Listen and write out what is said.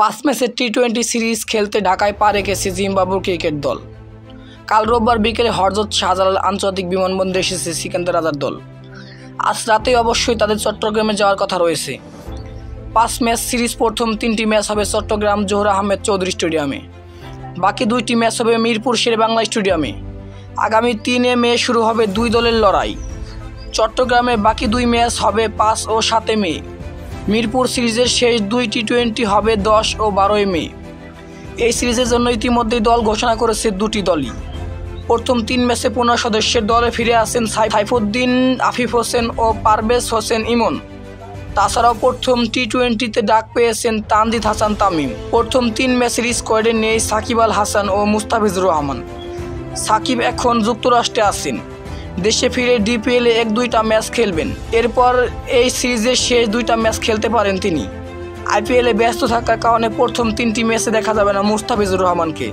5 ম্যাচের টি-20 সিরিজ খেলতে ঢাকায় পা রেখেছে জিম্বাবুয়ে ক্রিকেট দল। কাল রোববার বিকেলে হযরত শাহজালাল আন্তর্জাতিক বিমানবন্দরে এসেছে সিকান্দার রাজার দল। আজ রাতেই অবশ্যই তাদের চট্টগ্রামে যাওয়ার কথা রয়েছে। 5 ম্যাচ সিরিজ প্রথম 3টি ম্যাচ হবে চট্টগ্রাম জহুর আহমেদ চৌধুরী স্টেডিয়ামে, বাকি 2টি ম্যাচ হবে মিরপুর শেরেবাংলা স্টেডিয়ামে। আগামী 3 মে শুরু হবে 2 দলের লড়াই। চট্টগ্রামে বাকি 2 ম্যাচ হবে 5 ও 7 মে। মিরপুর সিরিজের শেষ 2 টি-20 হবে 10 ও 12 মে। এই সিরিজের জন্য ইতিমধ্যেই দল ঘোষণা করেছে 2টি দলই। প্রথম 3 ম্যাচে 15 সদস্যের দলে ফিরে আসেন সাইফুদ্দিন, আফিফ হোসেন ও পারভেজ হোসেন ইমন। তাছাড়াও প্রথম টি-20তে ডাক পেয়েছেন তানজিদ হাসান তামিম। প্রথম 3 ম্যাচের স্কোয়াডে নেই সাকিব আল হাসান ও মুস্তাফিজুর রহমান। সাকিব এখন যুক্তরাষ্ট্রে আছেন। দেশে ফিরে ডিপিএলে 1-2টা ম্যাচ খেলবেন। এরপর এই সিরিজের শেষ 2টা ম্যাচ খেলতে পারেন তিনি। আইপিএলে ব্যস্ত থাকার কারণে প্রথম 3টি ম্যাচে দেখা যাবে না মুস্তাফিজুর রহমানকে।